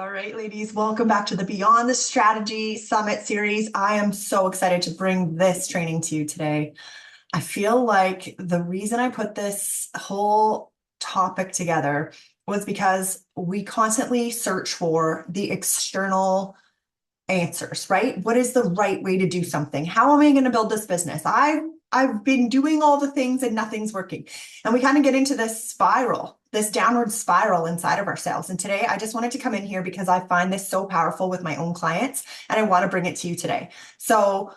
All right, ladies, welcome back to the Beyond the Strategy Summit series. I am so excited to bring this training to you today. I feel like the reason I put this whole topic together was because we constantly search for the external answers, right? What is the right way to do something? How am I going to build this business? I've been doing all the things and nothing's working. And we kind of get into this spiral, this downward spiral inside of ourselves. And today I just wanted to come in here because I find this so powerful with my own clients and I want to bring it to you today. So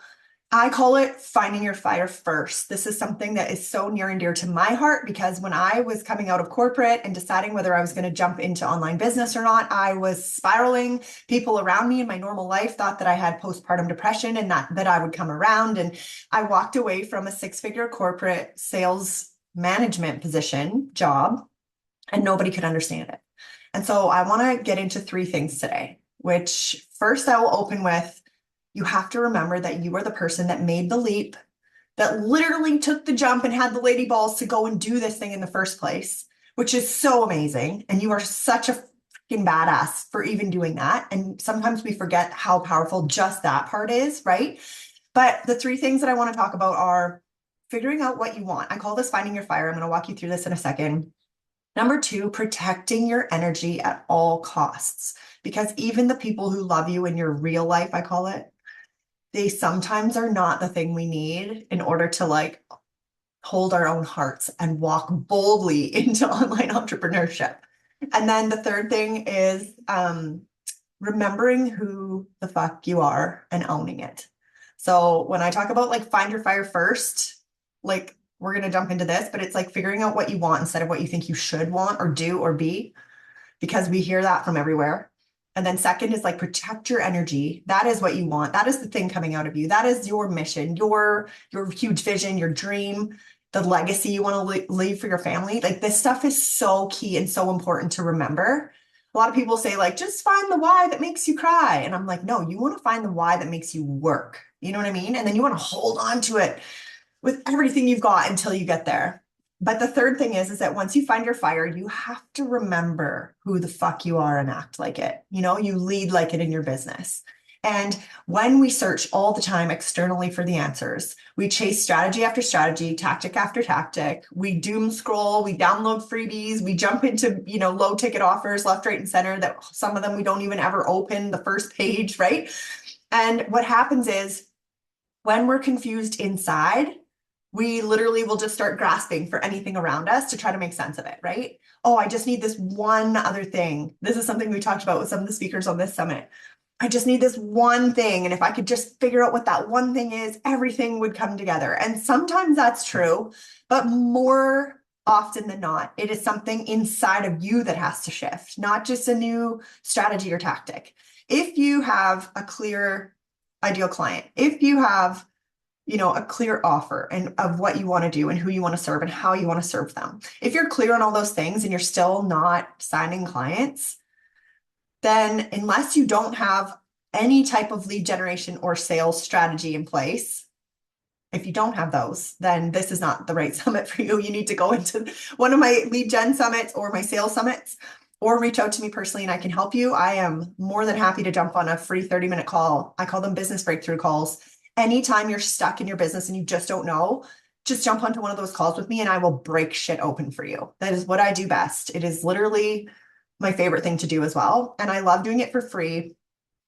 I call it finding your fire first. This is something that is so near and dear to my heart because when I was coming out of corporate and deciding whether I was going to jump into online business or not, I was spiraling. People around me in my normal life thought that I had postpartum depression and that I would come around. And I walked away from a six-figure corporate sales management position job and nobody could understand it. And so I want to get into three things today, which first I will open with, you have to remember that you are the person that made the leap, that literally took the jump and had the lady balls to go and do this thing in the first place, which is so amazing. And you are such a freaking badass for even doing that. And sometimes we forget how powerful just that part is, right? But the three things that I want to talk about are figuring out what you want. I call this finding your fire. I'm going to walk you through this in a second. Number two, protecting your energy at all costs, because even the people who love you in your real life, I call it, they sometimes are not the thing we need in order to hold our own hearts and walk boldly into online entrepreneurship. And then the third thing is remembering who the fuck you are and owning it. So when I talk about find your fire first, we're going to jump into this, but it's figuring out what you want instead of what you think you should want or do or be, because we hear that from everywhere. And then second is protect your energy. That is what you want. That is the thing coming out of you. That is your mission, your huge vision, your dream, the legacy you want to leave for your family. This stuff is so key and so important to remember. A lot of people say just find the why that makes you cry. And I'm like, no, you want to find the why that makes you work. You know what I mean? And then you want to hold on to it with everything you've got until you get there. But the third thing is that once you find your fire, you have to remember who the fuck you are and act like it. You lead like it in your business. And when we search all the time externally for the answers, we chase strategy after strategy, tactic after tactic. We doom scroll, we download freebies, we jump into, low ticket offers left, right, and center that some of them we don't even ever open the first page, right? And what happens is when we're confused inside, we literally will just start grasping for anything around us to try to make sense of it, right? Oh, I just need this one other thing. This is something we talked about with some of the speakers on this summit. I just need this one thing. And if I could just figure out what that one thing is, everything would come together. And sometimes that's true, but more often than not, it is something inside of you that has to shift, not just a new strategy or tactic. If you have a clear ideal client, if you have a clear offer and of what you want to do and who you want to serve and how you want to serve them. If you're clear on all those things and you're still not signing clients, then unless you don't have any type of lead generation or sales strategy in place, if you don't have those, then this is not the right summit for you. You need to go into one of my lead gen summits or my sales summits, or reach out to me personally and I can help you. I am more than happy to jump on a free 30-minute call. I call them business breakthrough calls. Anytime you're stuck in your business and you just don't know, just jump onto one of those calls with me and I will break shit open for you. That is what I do best. It is literally my favorite thing to do as well. And I love doing it for free.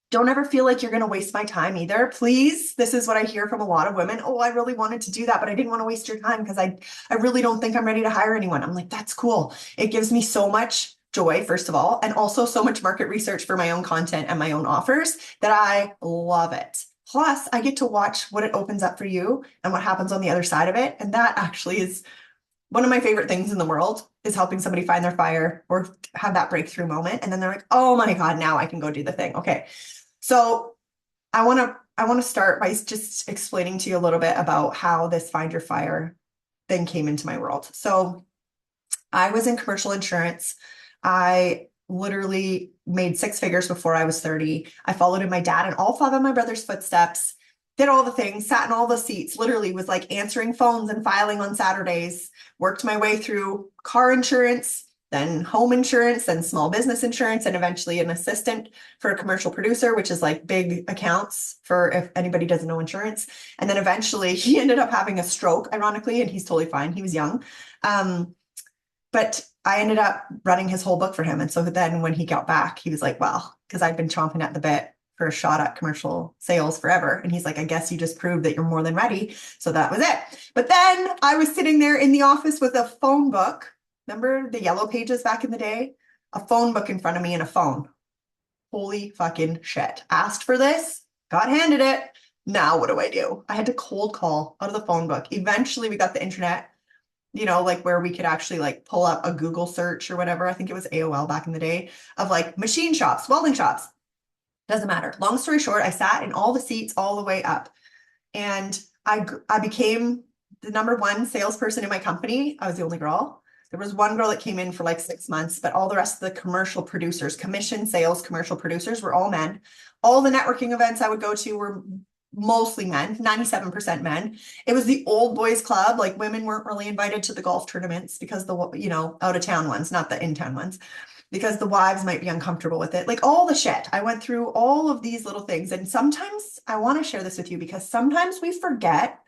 Don't ever feel like you're going to waste my time either. Please. This is what I hear from a lot of women. Oh, I really wanted to do that, but I didn't want to waste your time because I really don't think I'm ready to hire anyone. I'm like, that's cool. It gives me so much joy, first of all, and also so much market research for my own content and my own offers that I love it. Plus, I get to watch what it opens up for you and what happens on the other side of it. And that actually is one of my favorite things in the world, is helping somebody find their fire or have that breakthrough moment. And then they're like, oh my God, now I can go do the thing. Okay. So I want to start by just explaining to you a little bit about how this find your fire thing came into my world. So I was in commercial insurance. I literally made six figures before I was 30. I followed in my dad and all five of my brother's footsteps, did all the things, sat in all the seats, literally was answering phones and filing on Saturdays, worked my way through car insurance, then home insurance, then small business insurance, and eventually an assistant for a commercial producer, which is like big accounts for if anybody doesn't know insurance. And then eventually he ended up having a stroke, ironically, and he's totally fine. He was young. But I ended up running his whole book for him. And so then when he got back, he was like, well, because I'd been chomping at the bit for a shot at commercial sales forever. And he's like, I guess you just proved that you're more than ready. So that was it. But then I was sitting there in the office with a phone book. Remember the yellow pages back in the day? A phone book in front of me and a phone. Holy fucking shit. Asked for this, got handed it. Now what do I do? I had to cold call out of the phone book. Eventually we got the internet, like where we could actually like pull up a Google search or whatever. I think it was AOL back in the day of like machine shops, welding shops. Doesn't matter. Long story short, I sat in all the seats all the way up, and I became the #1 salesperson in my company. I was the only girl. There was one girl that came in for like 6 months, but all the rest of the commercial producers, commission sales, commercial producers were all men. All the networking events I would go to were mostly men, 97% men. It was the old boys club. Like women weren't really invited to the golf tournaments because out of town ones, not the in-town ones, because the wives might be uncomfortable with it. Like all the shit. I went through all of these little things. And sometimes I want to share this with you because sometimes we forget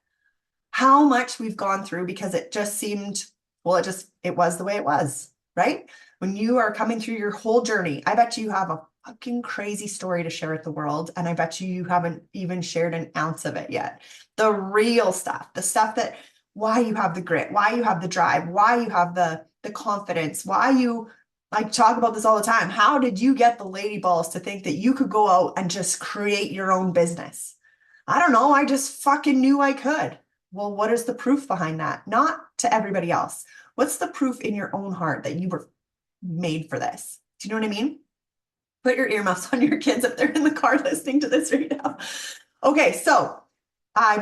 how much we've gone through because it just seemed, it was the way it was, right? When you are coming through your whole journey, I bet you have a fucking crazy story to share with the world. And I bet you haven't even shared an ounce of it yet. The real stuff, the stuff that, why you have the grit, why you have the drive, why you have the confidence, why you, I talk about this all the time. How did you get the lady balls to think that you could go out and just create your own business? I don't know. I just fucking knew I could. Well, what is the proof behind that? Not to everybody else. What's the proof in your own heart that you were made for this? Do you know what I mean? Put your earmuffs on your kids if they're in the car listening to this right now. Okay, so I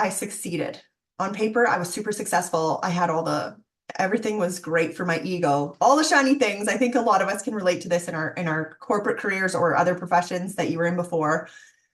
succeeded. On paper, I was super successful. I had everything was great for my ego, all the shiny things. I think a lot of us can relate to this in our corporate careers or other professions that you were in before.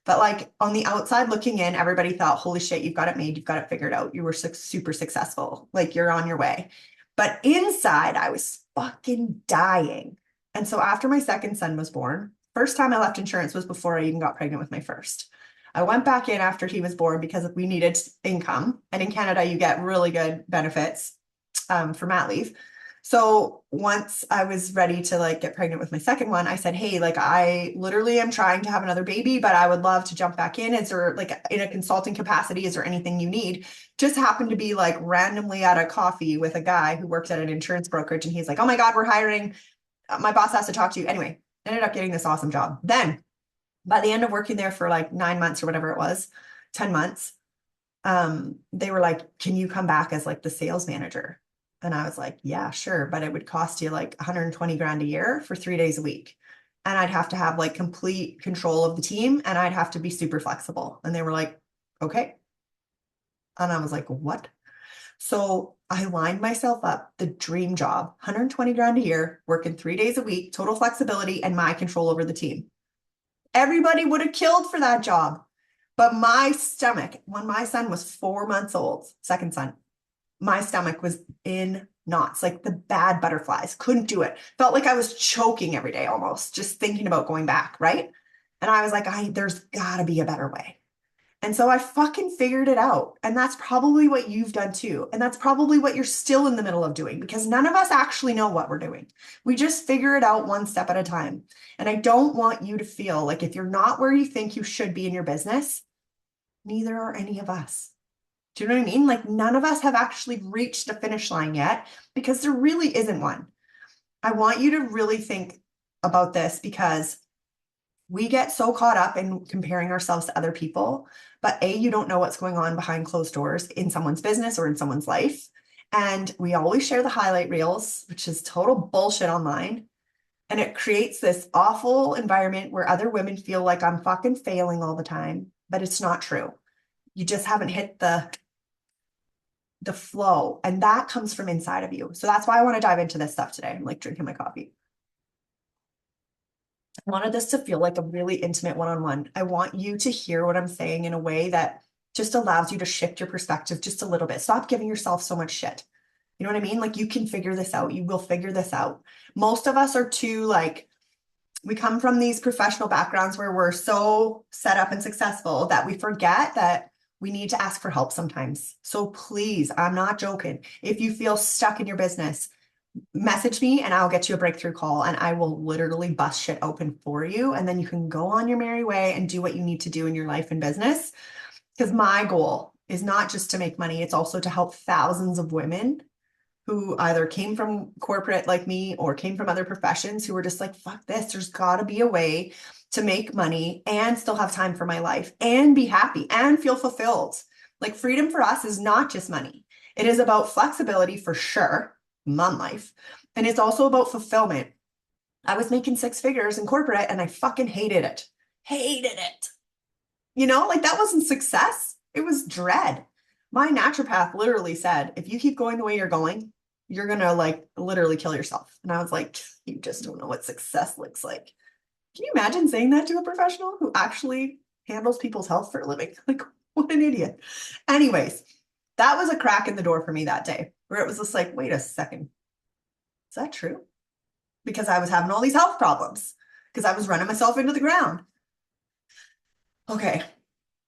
But like on the outside looking in, everybody thought, holy shit, you've got it made. You've got it figured out. You were super successful. Like you're on your way. But inside, I was fucking dying. And so after my second son was born, first time I left insurance was before I even got pregnant with my first. I went back in after he was born because we needed income. And in Canada, you get really good benefits for mat leave. So once I was ready to like get pregnant with my second one, I said, hey, like I literally am trying to have another baby, but I would love to jump back in. Is there like in a consulting capacity, is there anything you need? Just happened to be like randomly at a coffee with a guy who works at an insurance brokerage. And he's like, oh my God, we're hiring. My boss has to talk to you. Anyway, ended up getting this awesome job. Then by the end of working there for like 9 months or whatever it was, 10 months, they were like, can you come back as like the sales manager? And I was like, yeah, sure. But it would cost you like 120 grand a year for 3 days a week. And I'd have to have like complete control of the team and I'd have to be super flexible. And they were like, okay. And I was like, what? So I lined myself up the dream job, 120 grand a year, working 3 days a week, total flexibility and my control over the team. Everybody would have killed for that job. But my stomach, when my son was 4 months old, second son, my stomach was in knots, like the bad butterflies, couldn't do it. Felt like I was choking every day almost, just thinking about going back, right? And I was like, there's gotta be a better way. And so I fucking figured it out. And that's probably what you've done too. And that's probably what you're still in the middle of doing because none of us actually know what we're doing. We just figure it out one step at a time. And I don't want you to feel like if you're not where you think you should be in your business, neither are any of us. Do you know what I mean? Like none of us have actually reached a finish line yet because there really isn't one. I want you to really think about this because we get so caught up in comparing ourselves to other people, but you don't know what's going on behind closed doors in someone's business or in someone's life. And we always share the highlight reels, which is total bullshit online. And it creates this awful environment where other women feel like I'm fucking failing all the time, but it's not true. You just haven't hit the flow, and that comes from inside of you. So that's why I want to dive into this stuff today. I'm like drinking my coffee. I wanted this to feel like a really intimate one-on-one. I want you to hear what I'm saying in a way that just allows you to shift your perspective just a little bit. Stop giving yourself so much shit. You know what I mean? Like you can figure this out. You will figure this out. Most of us are too like, we come from these professional backgrounds where we're so set up and successful that we forget that we need to ask for help sometimes. So please, I'm not joking. If you feel stuck in your business, message me and I'll get you a breakthrough call and I will literally bust shit open for you. And then you can go on your merry way and do what you need to do in your life and business. Because my goal is not just to make money, it's also to help thousands of women who either came from corporate like me or came from other professions who were just like, fuck this, there's got to be a way to make money and still have time for my life and be happy and feel fulfilled. Like freedom for us is not just money. It is about flexibility for sure, mom life. And it's also about fulfillment. I was making 6 figures in corporate and I fucking hated it. Hated it. You know, like that wasn't success. It was dread. My naturopath literally said, if you keep going the way you're going, you're going to like literally kill yourself. And I was like, you just don't know what success looks like. Can you imagine saying that to a professional who actually handles people's health for a living? Like, what an idiot. Anyways, that was a crack in the door for me that day where it was just like, wait a second. Is that true? Because I was having all these health problems because I was running myself into the ground. Okay,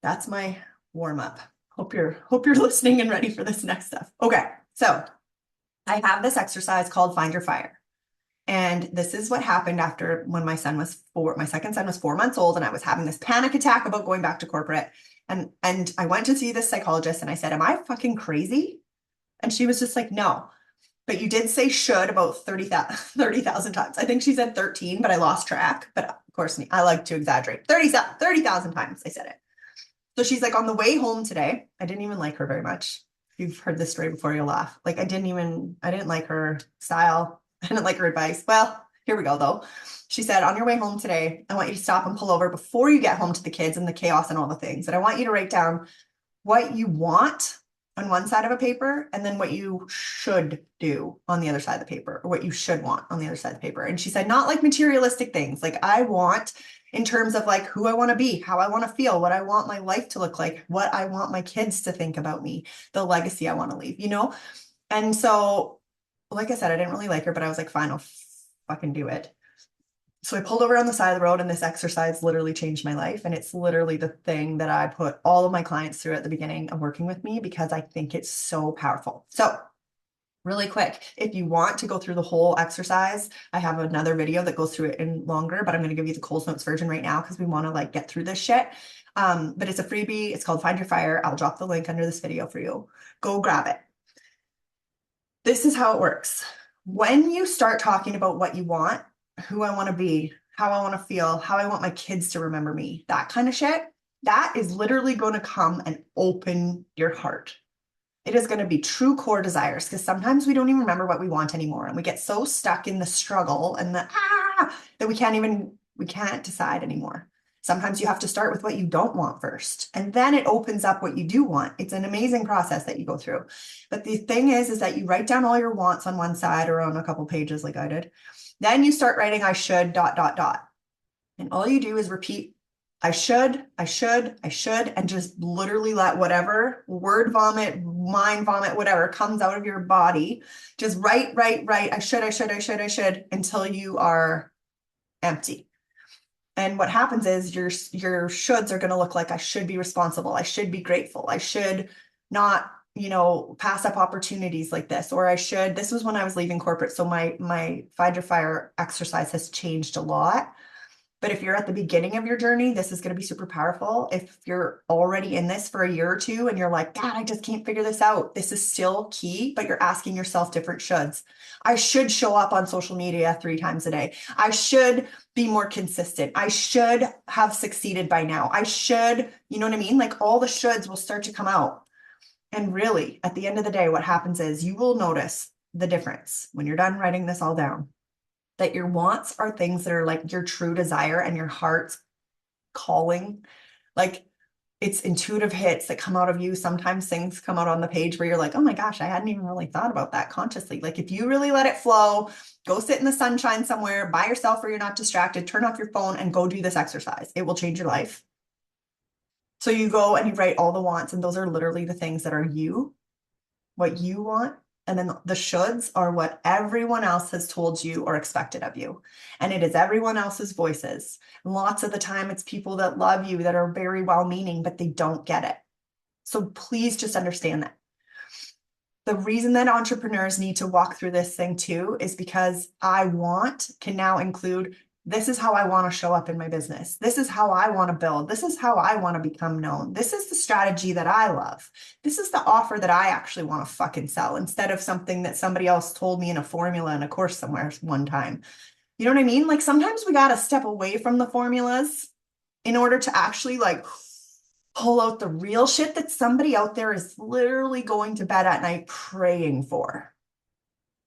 that's my warm up. Hope you're listening and ready for this next stuff. Okay, so I have this exercise called Find Your Fire. And this is what happened after when my second son was 4 months old and I was having this panic attack about going back to corporate. And I went to see this psychologist and I said, am I fucking crazy? And she was just like, no, but you did say should about 30,000 times. I think she said 13, but I lost track. But of course, I like to exaggerate. 30,000 times I said it. So she's like, on the way home today, I didn't even like her very much. If you've heard this story before, you'll laugh. Like I didn't like her style. I didn't like her advice. Well, here we go though. She said, on your way home today, I want you to stop and pull over before you get home to the kids and the chaos and all the things. And I want you to write down what you want on one side of a paper and then what you should do on the other side of the paper, or what you should want on the other side of the paper. And she said, not like materialistic things. Like I want in terms of like who I want to be, how I want to feel, what I want my life to look like, what I want my kids to think about me, the legacy I want to leave, you know? And so, like I said, I didn't really like her, but I was like, fine, I'll fucking do it. So I pulled over on the side of the road and this exercise literally changed my life. And it's literally the thing that I put all of my clients through at the beginning of working with me because I think it's so powerful. So really quick, if you want to go through the whole exercise, I have another video that goes through it in longer, but I'm going to give you the Coles Notes version right now because we want to like get through this shit. But it's a freebie. It's called Find Your Fire. I'll drop the link under this video for you. Go grab it. This is how it works. When you start talking about what you want, who I want to be, how I want to feel, how I want my kids to remember me, that kind of shit, that is literally going to come and open your heart. It is going to be true core desires because sometimes we don't even remember what we want anymore. And we get so stuck in the struggle and that we can't decide anymore. Sometimes you have to start with what you don't want first, and then it opens up what you do want. It's an amazing process that you go through. But the thing is that you write down all your wants on one side or on a couple pages like I did. Then you start writing, I should, ... And all you do is repeat, I should, and just literally let whatever word vomit, mind vomit, whatever comes out of your body, just write, I should, until you are empty. And what happens is your shoulds are going to look like I should be responsible. I should be grateful. I should not, pass up opportunities like this, or this was when I was leaving corporate. So my Find Your Fire exercise has changed a lot. But if you're at the beginning of your journey, this is going to be super powerful. If you're already in this for a year or two and you're like, God, I just can't figure this out. This is still key, but you're asking yourself different shoulds. I should show up on social media 3 times a day. I should be more consistent. I should have succeeded by now. I should, you know what I mean? Like all the shoulds will start to come out. And really, at the end of the day, what happens is you will notice the difference when you're done writing this all down. That your wants are things that are like your true desire and your heart's calling. Like it's intuitive hits that come out of you. Sometimes things come out on the page where you're like, oh my gosh, I hadn't even really thought about that consciously. Like if you really let it flow, go sit in the sunshine somewhere by yourself where you're not distracted, turn off your phone and go do this exercise. It will change your life. So you go and you write all the wants, and those are literally the things that are you, what you want. And then the shoulds are what everyone else has told you or expected of you. And it is everyone else's voices. Lots of the time, it's people that love you that are very well-meaning, but they don't get it. So please just understand that. The reason that entrepreneurs need to walk through this thing too is because can now include, this is how I want to show up in my business. This is how I want to build. This is how I want to become known. This is the strategy that I love. This is the offer that I actually want to fucking sell instead of something that somebody else told me in a formula in a course somewhere one time. You know what I mean? Like sometimes we got to step away from the formulas in order to actually like pull out the real shit that somebody out there is literally going to bed at night praying for.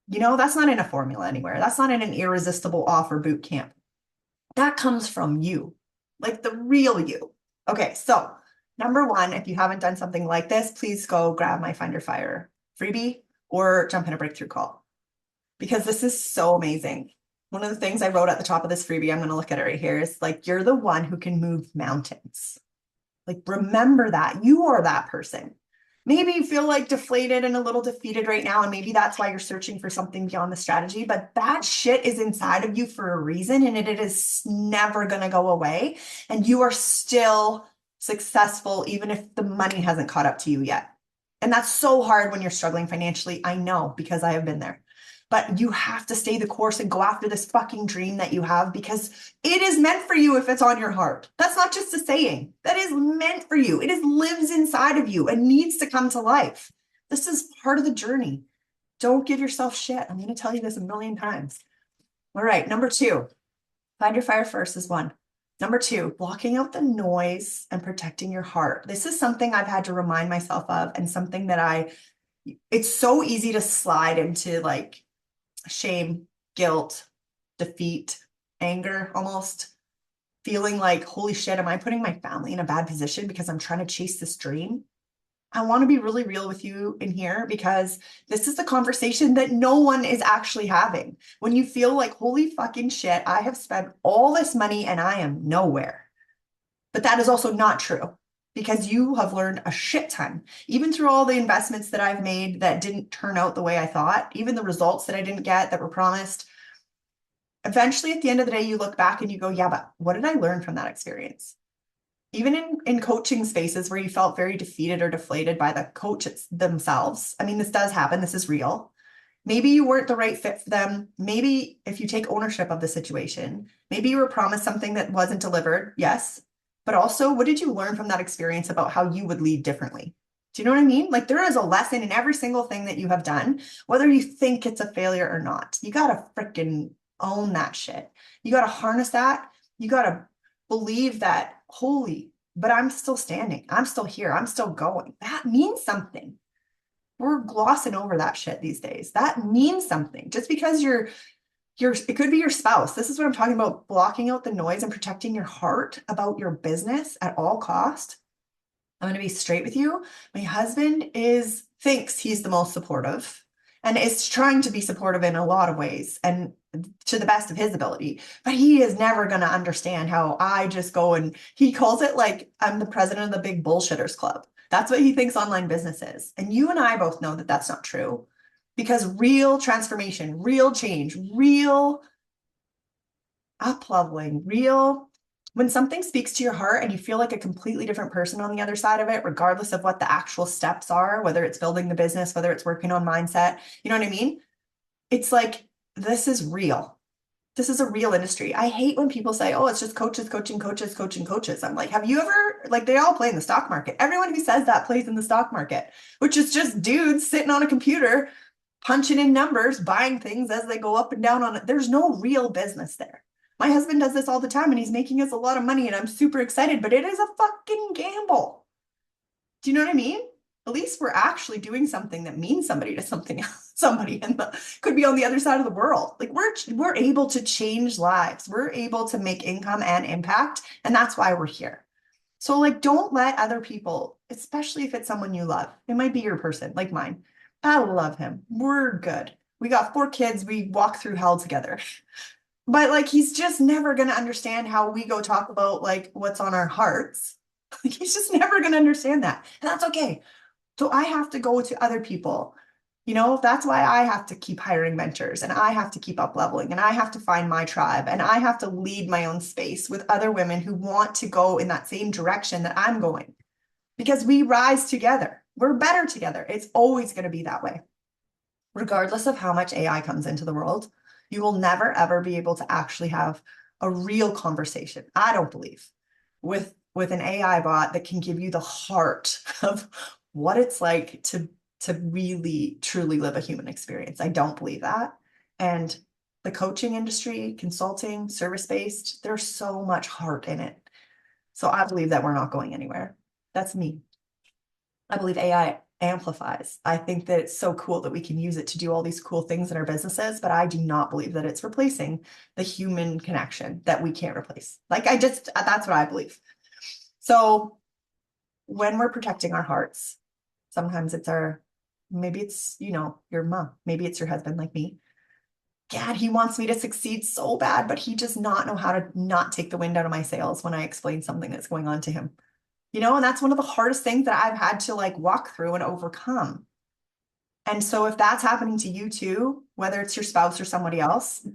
You know, that's not in a formula anywhere. That's not in an irresistible offer boot camp. That comes from you, like the real you. Okay, so number one, if you haven't done something like this, please go grab my Find Your Fire freebie or jump in a breakthrough call because this is so amazing. One of the things I wrote at the top of this freebie, I'm going to look at it right here, is like, you're the one who can move mountains. Like, remember that you are that person. Maybe you feel like deflated and a little defeated right now, and maybe that's why you're searching for something beyond the strategy, but that shit is inside of you for a reason, and it is never going to go away. And you are still successful, even if the money hasn't caught up to you yet. And that's so hard when you're struggling financially. I know, because I have been there. But you have to stay the course and go after this fucking dream that you have because it is meant for you if it's on your heart. That's not just a saying. That is meant for you. It lives inside of you and needs to come to life. This is part of the journey. Don't give yourself shit. I'm going to tell you this a million times. All right, number 2, find your fire first is 1. Number 2, blocking out the noise and protecting your heart. This is something I've had to remind myself of and something that it's so easy to slide into like shame, guilt, defeat, anger, almost feeling like, holy shit, am I putting my family in a bad position because I'm trying to chase this dream? I want to be really real with you in here because this is the conversation that no one is actually having. When you feel like, holy fucking shit, I have spent all this money and I am nowhere. But that is also not true because you have learned a shit ton, even through all the investments that I've made that didn't turn out the way I thought, even the results that I didn't get that were promised. Eventually, at the end of the day, you look back and you go, yeah, but what did I learn from that experience? Even in coaching spaces where you felt very defeated or deflated by the coaches themselves. I mean, this does happen. This is real. Maybe you weren't the right fit for them. Maybe if you take ownership of the situation, maybe you were promised something that wasn't delivered. Yes. But also, what did you learn from that experience about how you would lead differently? Do you know what I mean? Like there is a lesson in every single thing that you have done, whether you think it's a failure or not. You got to freaking own that shit. You got to harness that. You got to believe that, holy, but I'm still standing. I'm still here. I'm still going. That means something. We're glossing over that shit these days. That means something. Just because it could be your spouse. This is what I'm talking about, blocking out the noise and protecting your heart about your business at all cost. I'm going to be straight with you. My husband thinks he's the most supportive and is trying to be supportive in a lot of ways and to the best of his ability, but he is never going to understand how I just go and he calls it like I'm the president of the big bullshitters club. That's what he thinks online business is. And you and I both know that that's not true. Because real transformation, real change, real up-leveling, when something speaks to your heart and you feel like a completely different person on the other side of it, regardless of what the actual steps are, whether it's building the business, whether it's working on mindset, you know what I mean? It's like, this is real. This is a real industry. I hate when people say, oh, it's just coaches, coaching, coaches, coaching, coaches. I'm like, have you ever, like they all play in the stock market. Everyone who says that plays in the stock market, which is just dudes sitting on a computer punching in numbers, buying things as they go up and down on it. There's no real business there. My husband does this all the time and he's making us a lot of money and I'm super excited, but it is a fucking gamble. Do you know what I mean? At least we're actually doing something that means somebody to something else, somebody could be on the other side of the world. Like we're able to change lives. We're able to make income and impact. And that's why we're here. So like, don't let other people, especially if it's someone you love, it might be your person like mine. I love him. We're good. We got 4 kids. We walk through hell together. But like, he's just never going to understand how we go talk about like what's on our hearts. He's just never going to understand that. And that's okay. So I have to go to other people That's why I have to keep hiring mentors and I have to keep up leveling and I have to find my tribe and I have to lead my own space with other women who want to go in that same direction that I'm going because we rise together. We're better together. It's always going to be that way. Regardless of how much AI comes into the world, you will never, ever be able to actually have a real conversation, I don't believe, with an AI bot that can give you the heart of what it's like to really truly live a human experience. I don't believe that. And the coaching industry, consulting, service-based, there's so much heart in it. So I believe that we're not going anywhere. That's me. I believe AI amplifies. I think that it's so cool that we can use it to do all these cool things in our businesses, but I do not believe that it's replacing the human connection that we can't replace. That's what I believe. So when we're protecting our hearts, sometimes maybe it's, your mom, maybe it's your husband like me. God, he wants me to succeed so bad, but he does not know how to not take the wind out of my sails when I explain something that's going on to him. And that's one of the hardest things that I've had to walk through and overcome. And so if that's happening to you too, whether it's your spouse or somebody else,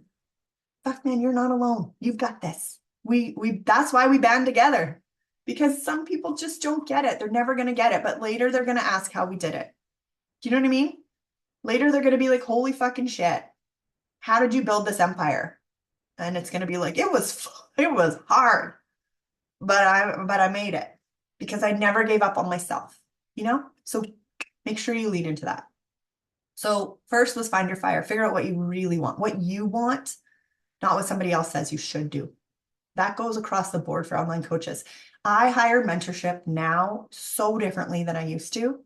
fuck man, you're not alone. You've got this. That's why we band together, because some people just don't get it. They're never going to get it, but later they're going to ask how we did it. Do you know what I mean? Later they're going to be like, holy fucking shit. How did you build this empire? And it's going to be like, it was hard, but I made it because I never gave up on myself, So make sure you lead into that. So first, let's find your fire. Figure out what you really want, what you want, not what somebody else says you should do. That goes across the board for online coaches. I hire mentorship now so differently than I used to.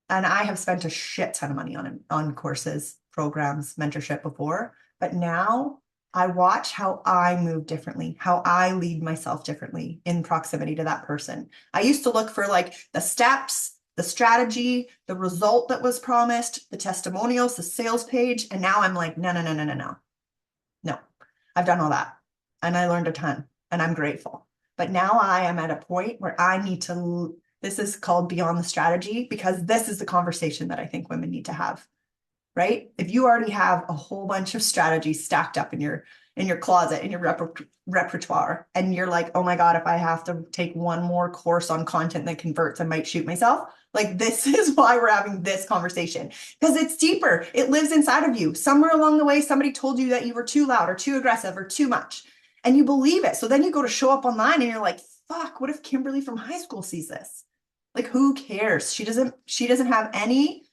And I have spent a shit ton of money on courses, programs, mentorship before. But now I watch how I move differently, how I lead myself differently in proximity to that person. I used to look for the steps, the strategy, the result that was promised, the testimonials, the sales page. And now I'm like, no, no, no, no, no, no. No, I've done all that. And I learned a ton and I'm grateful. But now I am at a point where I need to, this is called beyond the strategy, because this is the conversation that I think women need to have, right? If you already have a whole bunch of strategies stacked up in your closet, in your repertoire, and you're like, oh my God, if I have to take one more course on content that converts, I might shoot myself. This is why we're having this conversation, because it's deeper. It lives inside of you. Somewhere along the way, somebody told you that you were too loud or too aggressive or too much, and you believe it. So then you go to show up online and you're like, fuck, what if Kimberly from high school sees this? Who cares? She doesn't have any,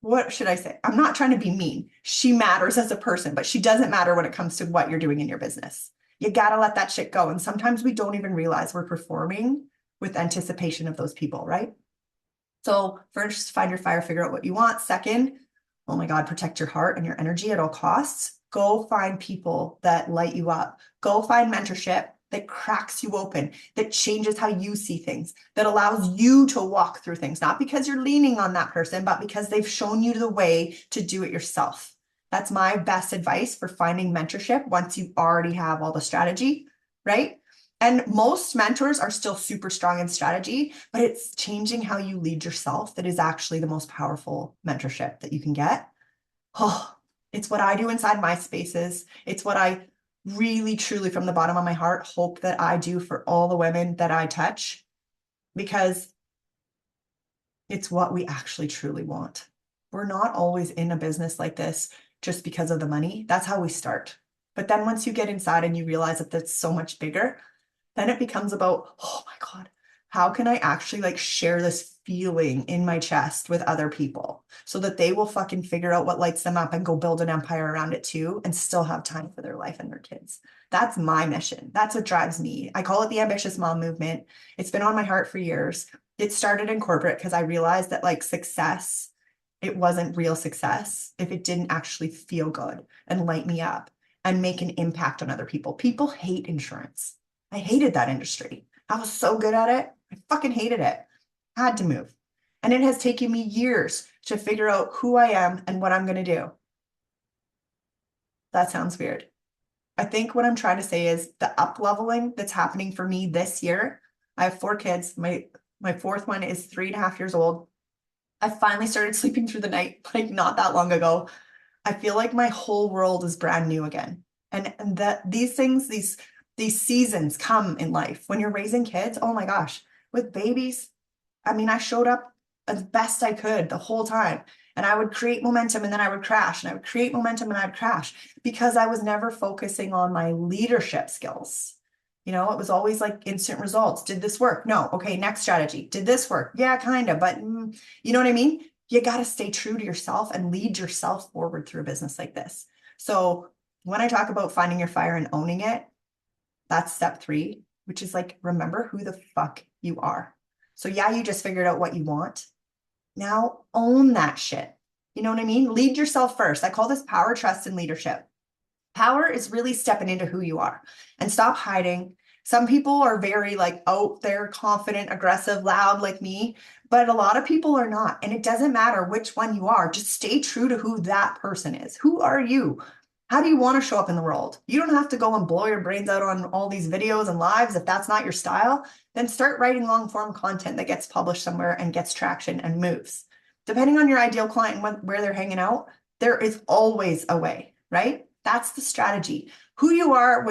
what should I say? I'm not trying to be mean. She matters as a person, but she doesn't matter when it comes to what you're doing in your business. You got to let that shit go. And sometimes we don't even realize we're performing with anticipation of those people, right? So first, find your fire, figure out what you want. Second, oh my God, protect your heart and your energy at all costs. Go find people that light you up. Go find mentorship that cracks you open, that changes how you see things, that allows you to walk through things, not because you're leaning on that person, but because they've shown you the way to do it yourself. That's my best advice for finding mentorship once you already have all the strategy, right? And most mentors are still super strong in strategy, but it's changing how you lead yourself that is actually the most powerful mentorship that you can get. Oh, it's what I do inside my spaces. It's what I really, truly, from the bottom of my heart, hope that I do for all the women that I touch, because it's what we actually truly want. We're not always in a business like this just because of the money. That's how we start. But then once you get inside and you realize that that's so much bigger, then it becomes about, oh my God, how can I actually share this feeling in my chest with other people so that they will fucking figure out what lights them up and go build an empire around it too and still have time for their life and their kids. That's my mission. That's what drives me. I call it the ambitious mom movement. It's been on my heart for years. It started in corporate because I realized that success, it wasn't real success if it didn't actually feel good and light me up and make an impact on other people. People hate insurance. I hated that industry. I was so good at it. I fucking hated it. Had to move. And it has taken me years to figure out who I am and what I'm going to do. That sounds weird. I think what I'm trying to say is the up leveling that's happening for me this year. I have 4 kids. My fourth one is 3.5 years old. I finally started sleeping through the night, like not that long ago. I feel like my whole world is brand new again. And that these things, these seasons come in life. When you're raising kids, oh my gosh, with babies, I mean, I showed up as best I could the whole time. And I would create momentum and then I would crash. And I would create momentum and I'd crash because I was never focusing on my leadership skills. It was always like instant results. Did this work? No. Okay, next strategy. Did this work? Yeah, kind of. But you know what I mean? You got to stay true to yourself and lead yourself forward through a business like this. So when I talk about finding your fire and owning it, that's step 3, which is like, remember who the fuck you are. So yeah, you just figured out what you want. Now own that shit. You know what I mean? Lead yourself first. I call this power, trust, and leadership. Power is really stepping into who you are and stop hiding. Some people are very like, oh, they're confident, aggressive, loud like me, but a lot of people are not. And it doesn't matter which one you are. Just stay true to who that person is. Who are you? How do you want to show up in the world? You don't have to go and blow your brains out on all these videos and lives. If that's not your style, then start writing long form content that gets published somewhere and gets traction and moves. Depending on your ideal client and where they're hanging out, there is always a way, right? That's the strategy. Who you are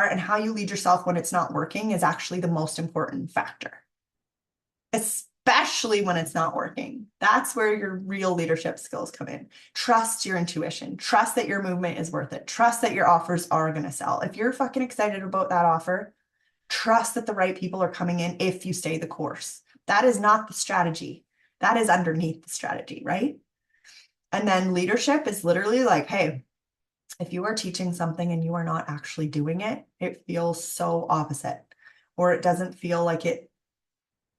and how you lead yourself when it's not working is actually the most important factor, especially when it's not working. That's where your real leadership skills come in. Trust your intuition. Trust that your movement is worth it. Trust that your offers are going to sell. If you're fucking excited about that offer, trust that the right people are coming in if you stay the course. That is not the strategy. That is underneath the strategy, right? And then leadership is literally like, hey, if you are teaching something and you are not actually doing it, it feels so opposite, or it doesn't feel like it,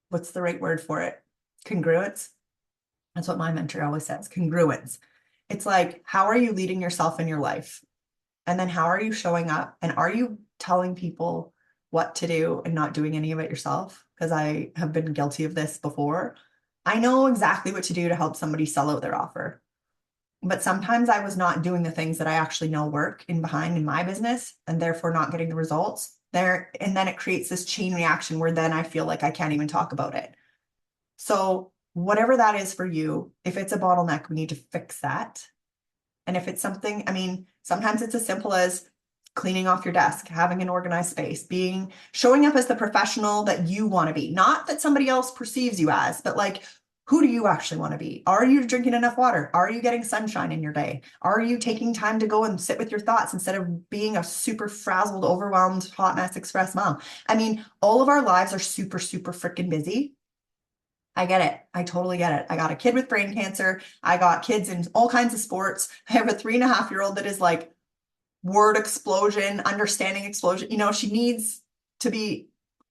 what's the right word for it? Congruence. That's what my mentor always says, congruence. It's like, how are you leading yourself in your life? And then how are you showing up? And are you telling people what to do and not doing any of it yourself? Because I have been guilty of this before. I know exactly what to do to help somebody sell out their offer. But sometimes I was not doing the things that I actually know work in my business and therefore not getting the results there. And then it creates this chain reaction where then I feel like I can't even talk about it. So whatever that is for you, if it's a bottleneck, we need to fix that. And if it's something, I mean, sometimes it's as simple as cleaning off your desk, having an organized space, showing up as the professional that you want to be, not that somebody else perceives you as, but like, who do you actually want to be? Are you drinking enough water? Are you getting sunshine in your day? Are you taking time to go and sit with your thoughts instead of being a super frazzled, overwhelmed, hot mess express mom? I mean, all of our lives are super, super freaking busy. I get it. I totally get it. I got a kid with brain cancer. I got kids in all kinds of sports. I have a 3.5-year-old that is like word explosion, understanding explosion. She needs to be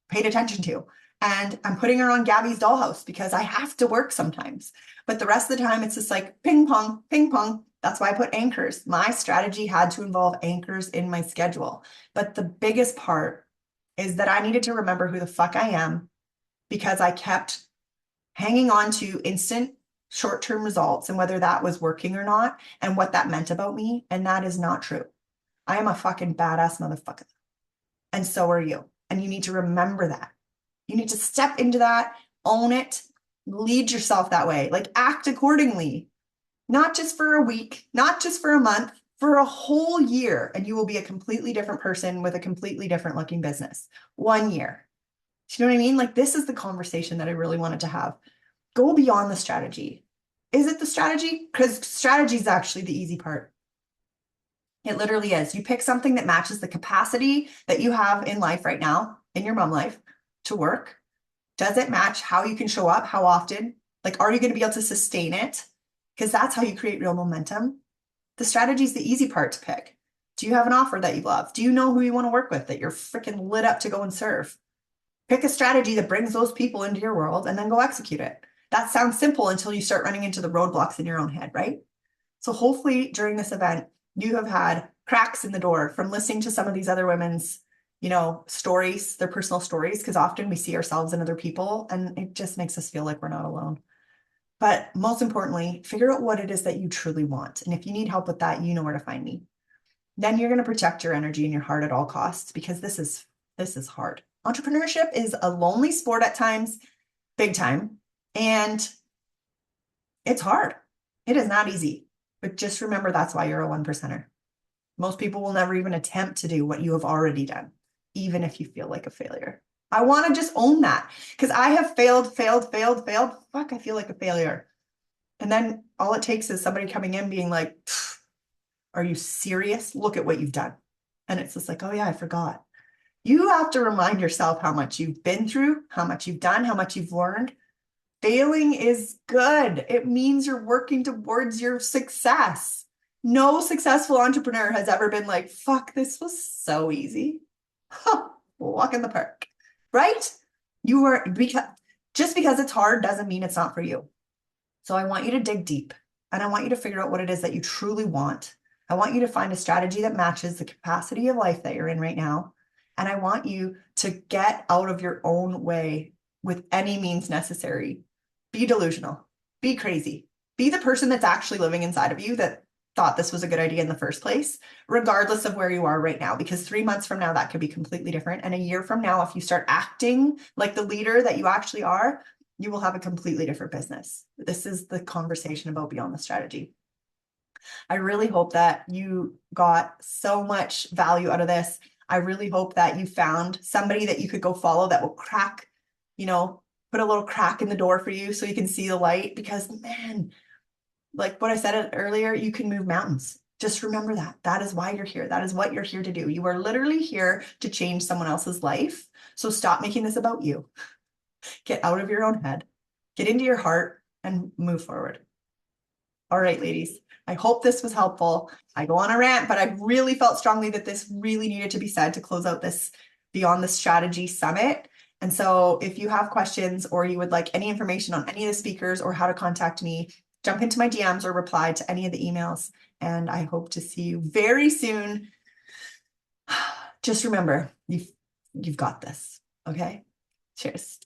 paid attention to. And I'm putting her on Gabby's dollhouse because I have to work sometimes. But the rest of the time, it's just like ping pong, ping pong. That's why I put anchors. My strategy had to involve anchors in my schedule. But the biggest part is that I needed to remember who the fuck I am because I kept hanging on to instant short-term results and whether that was working or not and what that meant about me. And that is not true. I am a fucking badass motherfucker. And so are you. And you need to remember that. You need to step into that, own it, lead yourself that way, like act accordingly, not just for a week, not just for a month, for a whole year. And you will be a completely different person with a completely different looking business. 1 year. Do you know what I mean? Like this is the conversation that I really wanted to have. Go beyond the strategy. Is it the strategy? Because strategy is actually the easy part. It literally is. You pick something that matches the capacity that you have in life right now, in your mom life, to work. Does it match how you can show up? How often? Like, are you going to be able to sustain it? Because that's how you create real momentum. The strategy is the easy part to pick. Do you have an offer that you love? Do you know who you want to work with that you're freaking lit up to go and serve? Pick a strategy that brings those people into your world and then go execute it. That sounds simple until you start running into the roadblocks in your own head, right? So hopefully during this event, you have had cracks in the door from listening to some of these other women's, stories, their personal stories, because often we see ourselves in other people and it just makes us feel like we're not alone. But most importantly, figure out what it is that you truly want. And if you need help with that, you know where to find me. Then you're going to protect your energy and your heart at all costs because this is hard. Entrepreneurship is a lonely sport at times, big time. And It's hard. It is not easy. But just remember that's why you're a one percenter. Most people will never even attempt to do what you have already done, even if you feel like a failure. I want to just own that because I have failed, failed, failed, failed. Fuck, I feel like a failure. And then all it takes is somebody coming in being like, are you serious? Look at what you've done. And it's just like, oh yeah, I forgot. You have to remind yourself how much you've been through, how much you've done, how much you've learned. Failing is good. It means you're working towards your success. No successful entrepreneur has ever been like, fuck, this was so easy. Walk in the park, right? You were because just because it's hard doesn't mean it's not for you. So I want you to dig deep and I want you to figure out what it is that you truly want. I want you to find a strategy that matches the capacity of life that you're in right now. And I want you to get out of your own way with any means necessary. Be delusional, be crazy, be the person that's actually living inside of you that thought this was a good idea in the first place, regardless of where you are right now, because 3 months from now, that could be completely different. And a year from now, if you start acting like the leader that you actually are, you will have a completely different business. This is the conversation about Beyond the Strategy. I really hope that you got so much value out of this. I really hope that you found somebody that you could go follow that will crack, put a little crack in the door for you so you can see the light. Because man, like what I said earlier, you can move mountains. Just remember that. That is why you're here. That is what you're here to do. You are literally here to change someone else's life. So stop making this about you. Get out of your own head, get into your heart, and move forward. All right, ladies, I hope this was helpful. I go on a rant, but I really felt strongly that this really needed to be said to close out this Beyond the Strategy Summit. And so if you have questions or you would like any information on any of the speakers or how to contact me, jump into my DMs or reply to any of the emails. And I hope to see you very soon. Just remember, you've got this. Okay? Cheers.